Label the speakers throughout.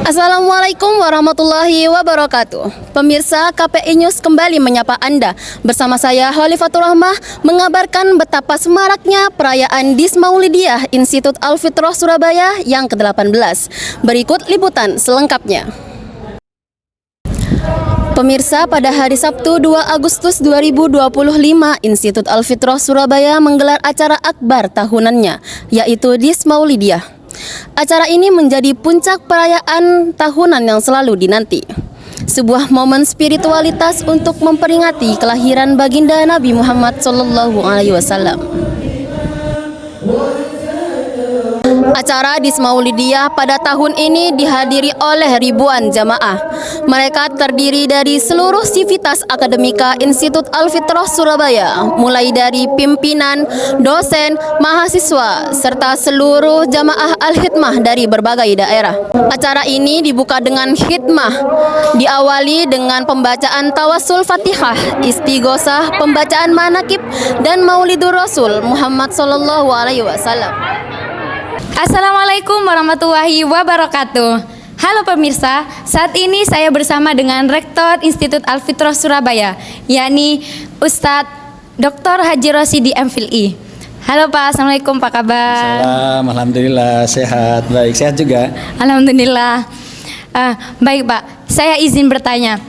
Speaker 1: Assalamualaikum warahmatullahi wabarakatuh. Pemirsa KPI News kembali menyapa Anda. Bersama saya Khalifatul Rahmah mengabarkan betapa semaraknya perayaan Dismaulidiyah Institut Al-Fitrah Surabaya yang ke-18. Berikut liputan selengkapnya. Pemirsa, pada hari Sabtu 2 Agustus 2025, Institut Al-Fitrah Surabaya menggelar acara akbar tahunannya, yaitu Dismaulidiyah. Acara ini menjadi puncak perayaan tahunan yang selalu dinanti. Sebuah momen spiritualitas untuk memperingati kelahiran baginda Nabi Muhammad SAW. Acara Dismaulidiyah pada tahun ini dihadiri oleh ribuan jamaah. Mereka terdiri dari seluruh sivitas akademika Institut Al-Fitrah Surabaya, mulai dari pimpinan, dosen, mahasiswa, serta seluruh jamaah Al-Hidmah dari berbagai daerah. Acara ini dibuka dengan khidmah, diawali dengan pembacaan Tawassul Fatihah, Istighosah, pembacaan manakib, dan Maulidur Rasul Muhammad SAW.
Speaker 2: Assalamualaikum warahmatullahi wabarakatuh. Halo pemirsa, saat ini saya bersama dengan Rektor Institut Al-Fitrah Surabaya, yakni Ustadz Dr. Haji Rosidi MPhilI. Halo Pak, Assalamualaikum, Pak kabar?
Speaker 3: Salam, Alhamdulillah, sehat, baik, sehat juga.
Speaker 2: Alhamdulillah. Baik Pak, saya izin bertanya.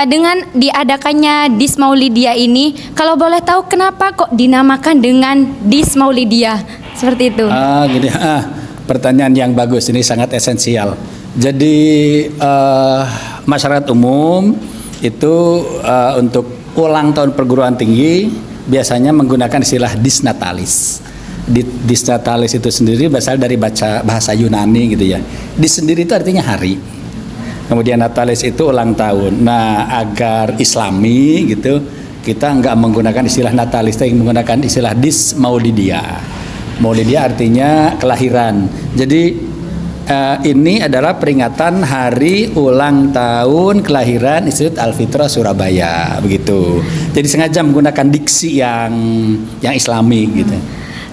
Speaker 2: Dengan diadakannya Dismaulidiyah ini, kalau boleh tahu kenapa kok dinamakan dengan Dismaulidiyah? Seperti itu.
Speaker 3: Gini, pertanyaan yang bagus, ini sangat esensial. Jadi masyarakat umum itu untuk ulang tahun perguruan tinggi biasanya menggunakan istilah disnatalis. Disnatalis itu sendiri berasal dari bahasa Yunani gitu ya. Dis sendiri itu artinya hari. Kemudian natalis itu ulang tahun. Nah, agar Islami gitu, kita nggak menggunakan istilah natalis, tapi menggunakan istilah Dismaulidiyah. Maulidiyah artinya kelahiran. Jadi ini adalah peringatan hari ulang tahun kelahiran Institut Al-Fitrah Surabaya, begitu. Jadi sengaja menggunakan diksi yang Islami gitu.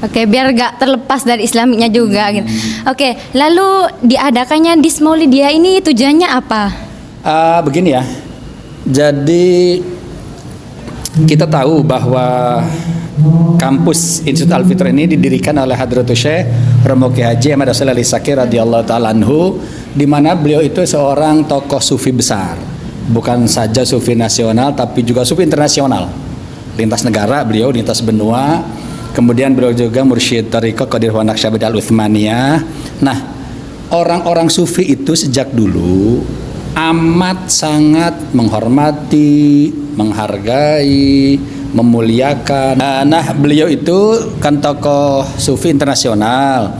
Speaker 2: Oke, biar gak terlepas dari Islaminya juga gitu. Oke, lalu diadakannya Dismaulidiyah ini tujuannya apa?
Speaker 3: Begini ya. Jadi kita tahu bahwa kampus Institut Al-Fitrah ini didirikan oleh Hadratus Syekh Romo Kiai Haji Ahmad Sholeh Al-Sakir radhiyallahu ta'ala anhu, di mana beliau itu seorang tokoh sufi besar. Bukan saja sufi nasional tapi juga sufi internasional. Lintas negara beliau, lintas benua. Kemudian beliau juga mursyid Thariqah Qadir wa Naqsyaband Al-Utsmaniyah. Nah, orang-orang sufi itu sejak dulu amat sangat menghormati, menghargai, memuliakan. Nah, beliau itu kan tokoh sufi internasional.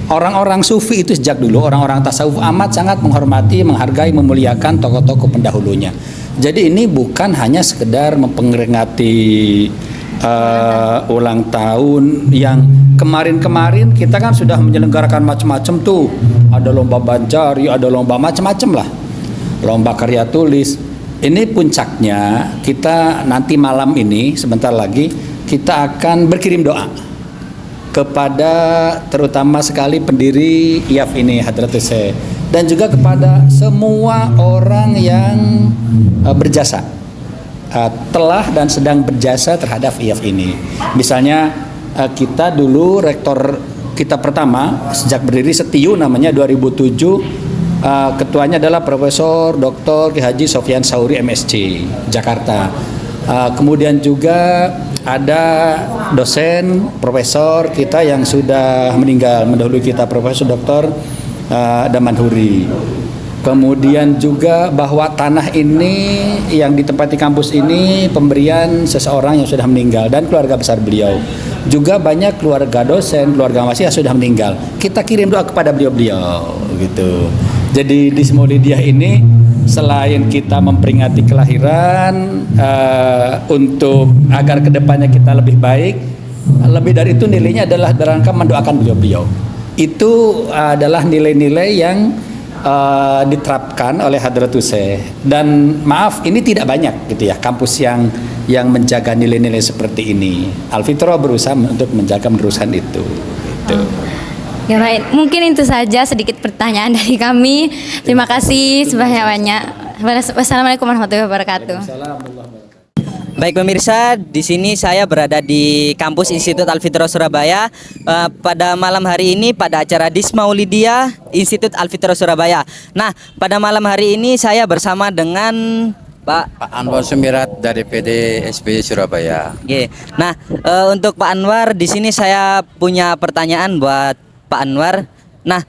Speaker 3: Orang-orang sufi itu sejak dulu, orang-orang tasawuf amat sangat menghormati, menghargai, memuliakan tokoh-tokoh pendahulunya. Jadi ini bukan hanya sekedar memperingati ulang tahun yang kemarin-kemarin kita kan sudah menyelenggarakan macam-macam tuh. Ada lomba bancari, ada lomba macam-macam lah. Lomba karya tulis. Ini puncaknya, kita nanti malam ini sebentar lagi kita akan berkirim doa kepada terutama sekali pendiri IAF ini Hadratus Syekh, dan juga kepada semua orang yang berjasa, telah dan sedang berjasa terhadap IAF ini. Misalnya kita dulu rektor kita pertama sejak berdiri Setiu namanya 2007. Ketuanya adalah Profesor Dr. Kiai Haji Sofyan Sauri MSc Jakarta. Kemudian juga ada dosen profesor kita yang sudah meninggal mendahului kita, Profesor Dr. Damanhuri. Kemudian juga bahwa tanah ini yang ditempati kampus ini pemberian seseorang yang sudah meninggal dan keluarga besar beliau. Juga banyak keluarga dosen, keluarga mahasiswa sudah meninggal. Kita kirim doa kepada beliau-beliau gitu. Jadi Dismaulidiyah ini selain kita memperingati kelahiran untuk agar kedepannya kita lebih baik, lebih dari itu nilainya adalah dalam rangka mendoakan beliau-beliau. Itu adalah nilai-nilai yang diterapkan oleh Hadratus Syekh. Dan maaf, ini tidak banyak gitu ya kampus yang menjaga nilai-nilai seperti ini. Al-Fitrah berusaha untuk menjaga meneruskan itu. Gitu.
Speaker 2: Ya baik, mungkin itu saja sedikit pertanyaan dari kami. Terima kasih sebanyak-banyak. Wassalamualaikum warahmatullahi wabarakatuh.
Speaker 4: Baik pemirsa, di sini saya berada di kampus Institut Al-Fitrah Surabaya. Pada malam hari ini pada acara Dismaulidia Institut Al-Fitrah Surabaya. Nah, pada malam hari ini saya bersama dengan Pak
Speaker 5: Anwar Sumirat dari PD SPY Surabaya.
Speaker 4: Oke. Nah, untuk Pak Anwar di sini saya punya pertanyaan buat Pak Anwar. Nah,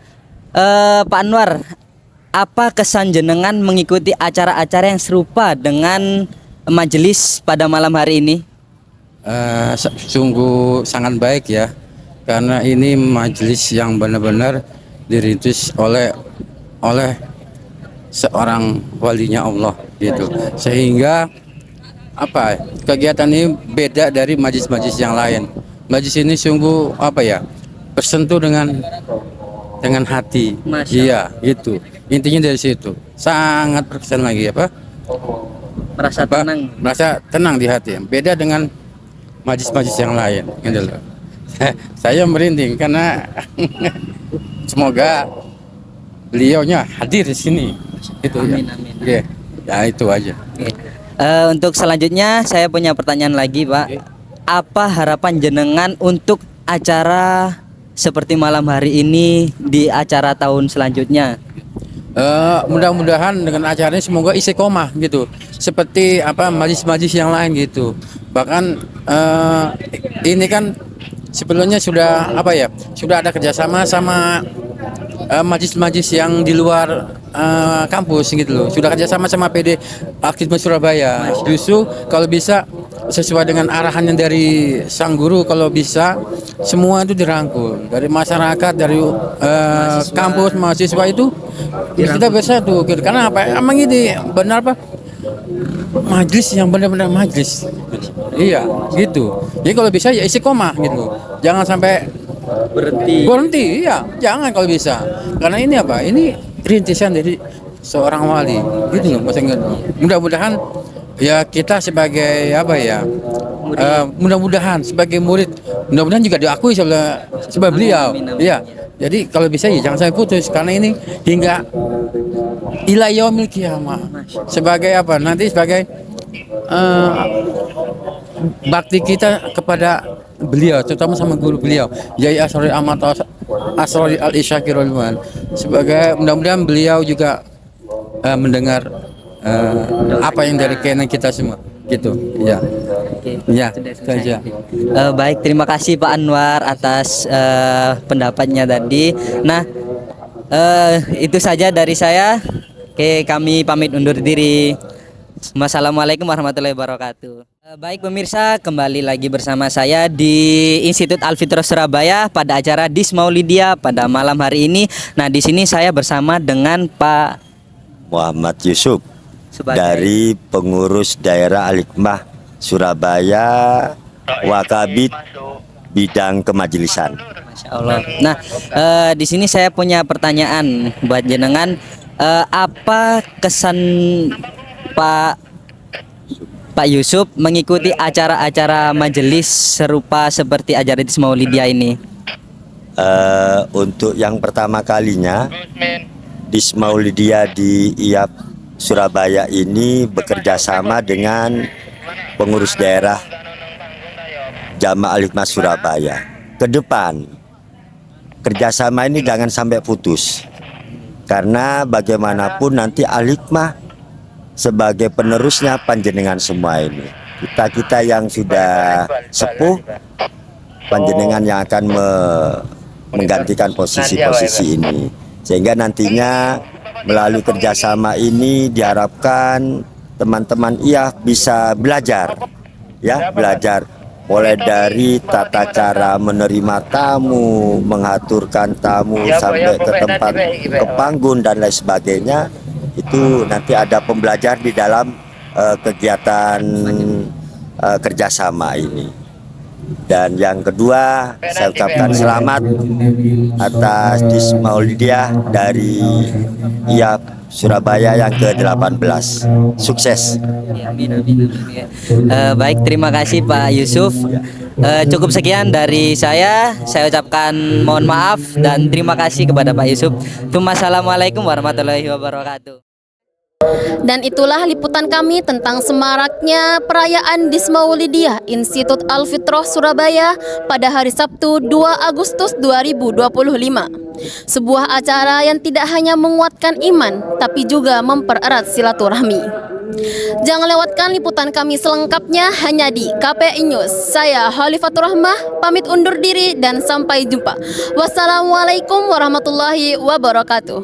Speaker 4: Pak Anwar, apa kesan jenengan mengikuti acara-acara yang serupa dengan majelis pada malam hari ini?
Speaker 5: Sungguh sangat baik ya, karena ini majelis yang benar-benar dirintis oleh seorang walinya Allah gitu, sehingga kegiatan ini beda dari majelis-majelis yang lain. Majelis ini sungguh bersentuh dengan hati. Iya gitu, intinya dari situ sangat berkesan lagi merasa tenang di hati, beda dengan majlis-majlis yang lain gitu loh. Saya merinding karena semoga beliaunya hadir di sini itu. Amin, ya. Amin. Oke. Ya itu aja.
Speaker 4: Oke. Untuk selanjutnya saya punya pertanyaan lagi, Pak. Oke. Apa harapan jenengan untuk acara seperti malam hari ini di acara tahun selanjutnya?
Speaker 5: Mudah-mudahan dengan acara ini semoga istiqomah gitu, seperti majlis-majlis yang lain gitu. Bahkan ini kan sebelumnya sudah sudah ada kerjasama sama majlis-majlis yang di luar kampus gitu loh. Sudah kerjasama sama PD Akademi Surabaya. Justru kalau bisa sesuai dengan arahan yang dari sang guru, kalau bisa semua itu dirangkul dari masyarakat, dari kampus, mahasiswa itu kita bersatu gitu. Karena emang ini benar majlis yang benar-benar majlis. Iya gitu. Jadi kalau bisa ya istiqomah gitu, jangan sampai berhenti. Iya, jangan kalau bisa, karena ini ini rintisan dari seorang wali gitu loh. Mudah-mudahan ya kita sebagai mudah-mudahan sebagai murid, mudah-mudahan juga diakui sebagai beliau. Iya, jadi kalau bisa ya jangan sampai putus, karena ini hingga ila yaumil qiyamah sebagai nanti sebagai bakti kita kepada beliau, terutama sama guru beliau Yai Asrori Ahmad Asrori Al-Isyakir Rahman. Sebagai mudah-mudahan beliau juga mendengar apa yang dari keinginan kita semua gitu ya. Ya, itu aja.
Speaker 4: Baik, terima kasih Pak Anwar atas pendapatnya tadi. Nah, itu saja dari saya. Oke, kami pamit undur diri. Wassalamualaikum warahmatullahi wabarakatuh. Baik pemirsa, kembali lagi bersama saya di Institut Al-Fitrah Surabaya pada acara Dismaulidia pada malam hari ini. Nah, di sini saya bersama dengan Pak
Speaker 6: Muhammad Yusuf dari pengurus daerah Al-Hikmah Surabaya, Wakabit bidang kemajelisan.
Speaker 4: Masya Allah. Nah, di sini saya punya pertanyaan buat jenengan. Apa kesan Pak Yusuf mengikuti acara-acara majelis serupa seperti acara Dismaulidia ini?
Speaker 6: Untuk yang pertama kalinya Dismaulidia di IAP Surabaya ini bekerja sama dengan pengurus daerah Jamaah Al-Hikmah Surabaya. Ke depan kerjasama ini jangan sampai putus, karena bagaimanapun nanti Al-Hikmah sebagai penerusnya panjenengan semua ini. Kita yang sudah sepuh, panjenengan yang akan menggantikan posisi-posisi ini. Sehingga nantinya melalui kerjasama ini diharapkan teman-teman bisa belajar, belajar mulai dari tata cara menerima tamu, mengaturkan tamu sampai ke tempat ke panggung dan lain sebagainya. Itu nanti ada pembelajar di dalam kegiatan kerjasama ini. Dan yang kedua, saya ucapkan selamat atas Dismaulidiah dari IAP Surabaya yang ke-18. Sukses.
Speaker 4: Amin, amin, amin. Baik, terima kasih Pak Yusuf. Cukup sekian dari saya. Saya ucapkan mohon maaf dan terima kasih kepada Pak Yusuf. Wassalamualaikum warahmatullahi wabarakatuh.
Speaker 1: Dan itulah liputan kami tentang semaraknya perayaan Dismaulidiah Institut Al-Fitrah Surabaya pada hari Sabtu 2 Agustus 2025. Sebuah acara yang tidak hanya menguatkan iman, tapi juga mempererat silaturahmi. Jangan lewatkan liputan kami selengkapnya hanya di KPI News. Saya Khalifatur Rahmah, pamit undur diri dan sampai jumpa. Wassalamualaikum warahmatullahi wabarakatuh.